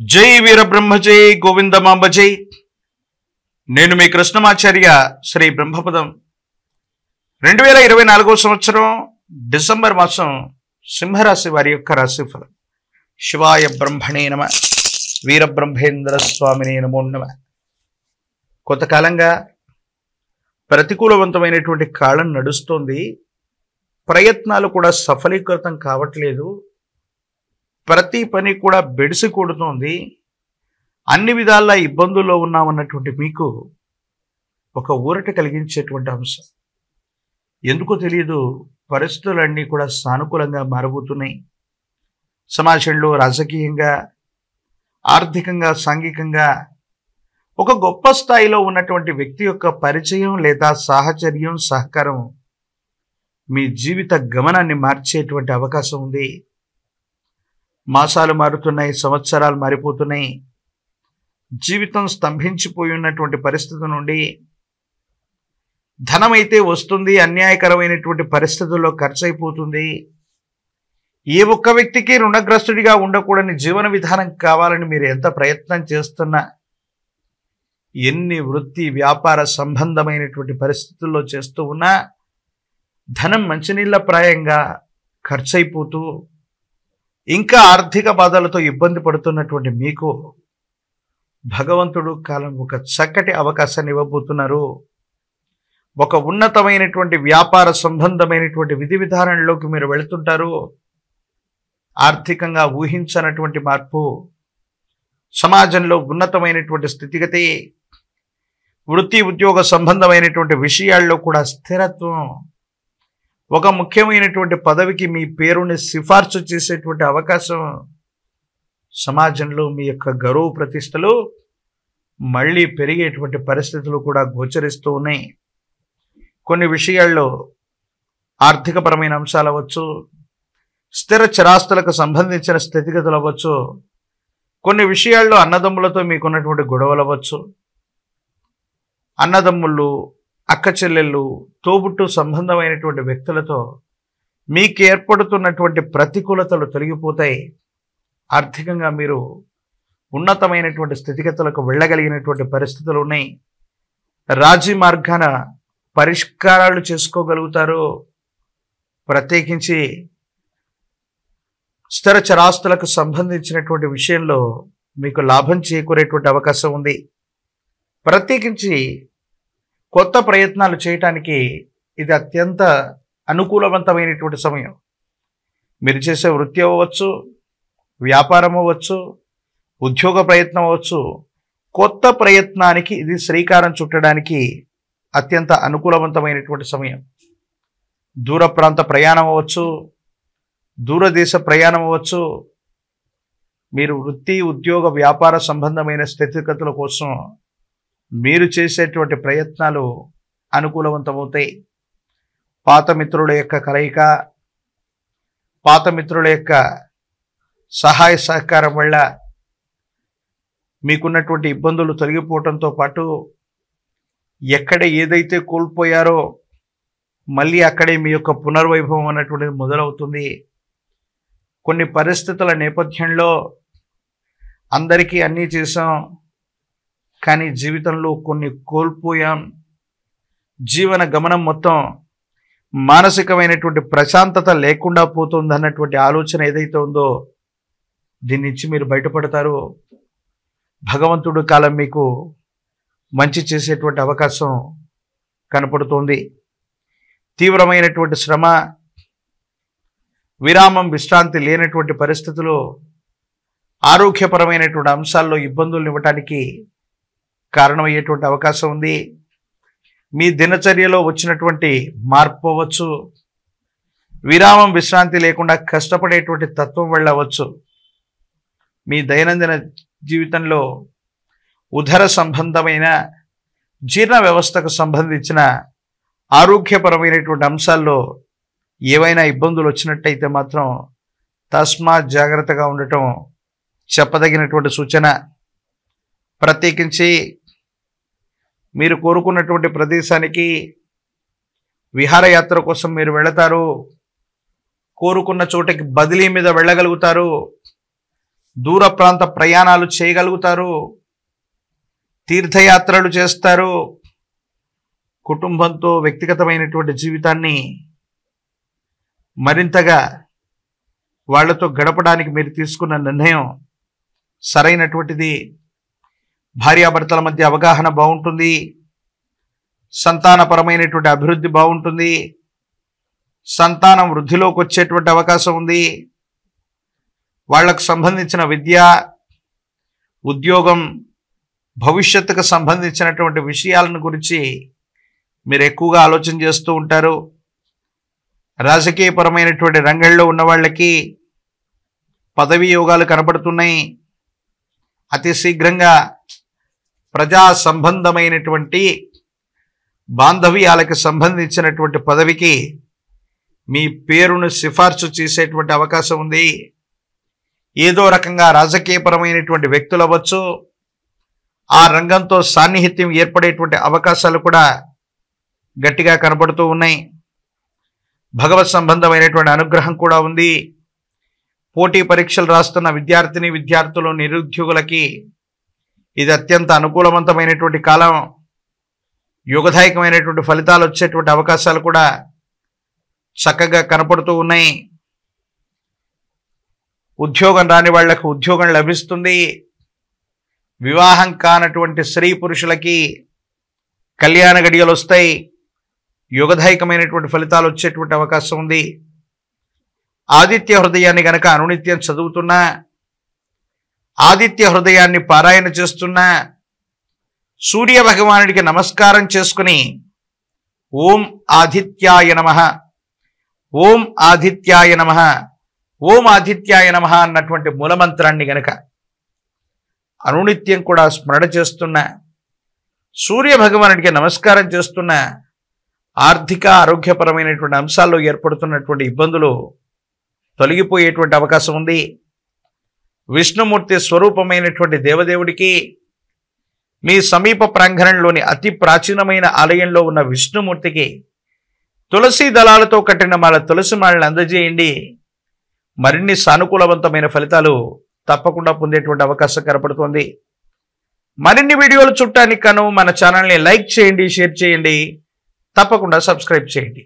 జై వీరబ్రహ్మ జై గోవిందమాంబ జై. నేను మీ కృష్ణమాచార్య. శ్రీ బ్రహ్మపదం 2024 సంవత్సరం డిసెంబర్ మాసం సింహరాశి వారి యొక్క రాశిఫలం. శివాయ బ్రహ్మణే నమ, వీరబ్రహ్మేంద్ర స్వామినే నమో నమ. కొంతకాలంగా ప్రతికూలవంతమైనటువంటి కాలం నడుస్తోంది. ప్రయత్నాలు కూడా సఫలీకృతం కావట్లేదు. ప్రతి పని కూడా బెడిసి కొడుతోంది. అన్ని విధాల ఇబ్బందుల్లో ఉన్నామన్నటువంటి మీకు ఒక ఊరట కలిగించేటువంటి అంశం. ఎందుకో తెలియదు, పరిస్థితులన్నీ కూడా సానుకూలంగా మారబోతున్నాయి. సమాజంలో రాజకీయంగా, ఆర్థికంగా, సాంఘికంగా ఒక గొప్ప స్థాయిలో ఉన్నటువంటి వ్యక్తి యొక్క పరిచయం లేదా సాహచర్యం, సహకారం మీ జీవిత గమనాన్ని మార్చేటువంటి అవకాశం ఉంది. మాసాలు మారుతున్నాయి, సంవత్సరాలు మారిపోతున్నాయి. జీవితం స్తంభించిపోయి ఉన్నటువంటి పరిస్థితి నుండి ధనమైతే వస్తుంది, అన్యాయకరమైనటువంటి పరిస్థితుల్లో ఖర్చు అయిపోతుంది. ఏ ఒక్క వ్యక్తికి రుణగ్రస్తుడిగా ఉండకూడని జీవన విధానం కావాలని మీరు ఎంత ప్రయత్నం చేస్తున్నా, ఎన్ని వృత్తి వ్యాపార సంబంధమైనటువంటి పరిస్థితుల్లో చేస్తూ ఉన్నా ధనం మంచినీళ్ళ ప్రాయంగా ఖర్చు అయిపోతూ ఇంకా ఆర్థిక బాధలతో ఇబ్బంది పడుతున్నటువంటి మీకు భగవంతుడు కాలం ఒక చక్కటి అవకాశాన్ని ఇవ్వబోతున్నారు. ఒక ఉన్నతమైనటువంటి వ్యాపార సంబంధమైనటువంటి విధి విధానంలోకి మీరు వెళుతుంటారు. ఆర్థికంగా ఊహించనటువంటి మార్పు, సమాజంలో ఉన్నతమైనటువంటి స్థితిగతి, వృత్తి ఉద్యోగ సంబంధమైనటువంటి విషయాల్లో కూడా స్థిరత్వం, ఒక ముఖ్యమైనటువంటి పదవికి మీ పేరుని సిఫార్సు చేసేటువంటి అవకాశం, సమాజంలో మీ యొక్క గౌరవ ప్రతిష్టలు మళ్ళీ పెరిగేటువంటి పరిస్థితులు కూడా గోచరిస్తూ ఉన్నాయి. కొన్ని విషయాల్లో ఆర్థికపరమైన అంశాలు అవ్వచ్చు, స్థిర చరాస్తులకు సంబంధించిన స్థితిగతులు అవ్వచ్చు, కొన్ని విషయాల్లో అన్నదమ్ములతో మీకున్నటువంటి గొడవలు అవ్వచ్చు, అన్నదమ్ముళ్ళు, అక్క చెల్లెళ్ళు, తోబుట్టు సంబంధమైనటువంటి వ్యక్తులతో మీకు ఏర్పడుతున్నటువంటి ప్రతికూలతలు తొలగిపోతాయి. ఆర్థికంగా మీరు ఉన్నతమైనటువంటి స్థితిగతులకు వెళ్ళగలిగినటువంటి పరిస్థితులు ఉన్నాయి. రాజీ మార్గాన పరిష్కారాలు చేసుకోగలుగుతారు. ప్రత్యేకించి స్థిర చరాస్తులకు సంబంధించినటువంటి విషయంలో మీకు లాభం చేకూరేటువంటి అవకాశం ఉంది. ప్రత్యేకించి కొత్త ప్రయత్నాలు చేయటానికి ఇది అత్యంత అనుకూలవంతమైనటువంటి సమయం. మీరు చేసే వృత్తి అవ్వచ్చు, వ్యాపారం అవ్వచ్చు, ఉద్యోగ ప్రయత్నం అవ్వచ్చు, కొత్త ప్రయత్నానికి ఇది శ్రీకారం చుట్టడానికి అత్యంత అనుకూలవంతమైనటువంటి సమయం. దూర ప్రాంత ప్రయాణం అవ్వచ్చు, దూరదేశ ప్రయాణం అవ్వచ్చు, మీరు వృత్తి ఉద్యోగ వ్యాపార సంబంధమైన స్థితిగతుల కోసం మీరు చేసేటువంటి ప్రయత్నాలు అనుకూలవంతమవుతాయి. పాత మిత్రుల యొక్క కలయిక, పాత మిత్రుల యొక్క సహాయ సహకారం వల్ల మీకున్నటువంటి ఇబ్బందులు తొలగిపోవడంతో పాటు ఎక్కడ ఏదైతే కోల్పోయారో మళ్ళీ అక్కడే మీ యొక్క పునర్వైభవం అన్నటువంటిది మొదలవుతుంది. కొన్ని పరిస్థితుల నేపథ్యంలో అందరికీ అన్నీ చేసాం, కానీ జీవితంలో కొన్ని కోల్పోయాం. జీవన గమనం మొత్తం మానసికమైనటువంటి ప్రశాంతత లేకుండా పోతుంది అన్నటువంటి ఆలోచన ఏదైతే ఉందో దీని నుంచి మీరు బయటపడతారు. భగవంతుడు కాలం మీకు మంచి చేసేటువంటి అవకాశం కనపడుతోంది. తీవ్రమైనటువంటి శ్రమ, విరామం, విశ్రాంతి లేనటువంటి పరిస్థితులు ఆరోగ్యపరమైనటువంటి అంశాల్లో ఇబ్బందులు ఇవ్వటానికి కారణమయ్యేటువంటి అవకాశం ఉంది. మీ దినచర్యలో వచ్చినటువంటి మార్పు అవ్వచ్చు, విరామం విశ్రాంతి లేకుండా కష్టపడేటువంటి తత్వం వల్ల అవ్వచ్చు. మీ దైనందిన జీవితంలో ఉదర సంబంధమైన జీర్ణ వ్యవస్థకు సంబంధించిన ఆరోగ్యపరమైనటువంటి అంశాల్లో ఏవైనా ఇబ్బందులు వచ్చినట్టయితే మాత్రం తస్మాత్ జాగ్రత్తగా ఉండటం చెప్పదగినటువంటి సూచన. ప్రత్యేకించి మీరు కోరుకున్నటువంటి ప్రదేశానికి విహారయాత్ర కోసం మీరు వెళతారు. కోరుకున్న చోటకి బదిలీ మీద వెళ్ళగలుగుతారు. దూర ప్రాంత ప్రయాణాలు చేయగలుగుతారు, తీర్థయాత్రలు చేస్తారు. కుటుంబంతో వ్యక్తిగతమైనటువంటి జీవితాన్ని మరింతగా వాళ్లతో గడపడానికి మీరు తీసుకున్న నిర్ణయం సరైనటువంటిది. భార్యాభర్తల మధ్య అవగాహన బాగుంటుంది, సంతానపరమైనటువంటి అభివృద్ధి బాగుంటుంది, సంతానం వృద్ధిలోకి వచ్చేటువంటి అవకాశం ఉంది. వాళ్లకు సంబంధించిన విద్య, ఉద్యోగం, భవిష్యత్తుకు సంబంధించినటువంటి విషయాలను గురించి మీరు ఎక్కువగా ఆలోచన చేస్తూ ఉంటారు. రాజకీయపరమైనటువంటి రంగంలో ఉన్న వాళ్ళకి పదవీ యోగాలు కనబడుతున్నాయి. అతి శీఘ్రంగా ప్రజా సంబంధమైనటువంటి బాంధవ్యాలకు సంబంధించినటువంటి పదవికి మీ పేరును సిఫార్సు చేసేటువంటి అవకాశం ఉంది. ఏదో రకంగా రాజకీయపరమైనటువంటి వ్యక్తులు అవ్వచ్చు, ఆ రంగంతో సాన్నిహిత్యం ఏర్పడేటువంటి అవకాశాలు కూడా గట్టిగా కనబడుతూ ఉన్నాయి. భగవత్ సంబంధమైనటువంటి అనుగ్రహం కూడా ఉంది. పోటీ పరీక్షలు రాస్తున్న విద్యార్థులు, నిరుద్యోగులకి ఇది అత్యంత అనుకూలవంతమైనటువంటి కాలం. యోగదాయకమైనటువంటి ఫలితాలు వచ్చేటువంటి అవకాశాలు కూడా చక్కగా కనపడుతూ ఉన్నాయి. ఉద్యోగం రాని వాళ్లకు ఉద్యోగం లభిస్తుంది. వివాహం కానటువంటి స్త్రీ పురుషులకి కళ్యాణ గడియలు వస్తాయి. యోగదాయకమైనటువంటి ఫలితాలు వచ్చేటువంటి అవకాశం ఉంది. ఆదిత్య హృదయాన్ని గనక అనునిత్యం చదువుతున్నా, ఆదిత్య హృదయాన్ని పారాయణ చేస్తున్నా, సూర్య భగవానుడికి నమస్కారం చేసుకుని ఓం ఆదిత్యాయ నమః, ఓం ఆదిత్యాయ నమః, ఓం ఆదిత్యాయ నమః అన్నటువంటి మూలమంత్రాన్ని గనక అనునిత్యం కూడా స్మరణ చేస్తున్న, సూర్య భగవానుడికి నమస్కారం చేస్తున్న, ఆర్థిక ఆరోగ్యపరమైనటువంటి అంశాల్లో ఏర్పడుతున్నటువంటి ఇబ్బందులు తొలగిపోయేటువంటి అవకాశం ఉంది. విష్ణుమూర్తి స్వరూపమైనటువంటి దేవదేవుడికి మీ సమీప ప్రాంగణంలోని అతి ప్రాచీనమైన ఆలయంలో ఉన్న విష్ణుమూర్తికి తులసి దళాలతో కట్టిన మాల తులసి మాలను అందజేయండి. మరిన్ని సానుకూలవంతమైన ఫలితాలు తప్పకుండా పొందేటువంటి అవకాశం కనపడుతోంది. మరిన్ని వీడియోలు చూడటానికి గాను మన ఛానల్ని లైక్ చేయండి, షేర్ చేయండి, తప్పకుండా సబ్స్క్రైబ్ చేయండి.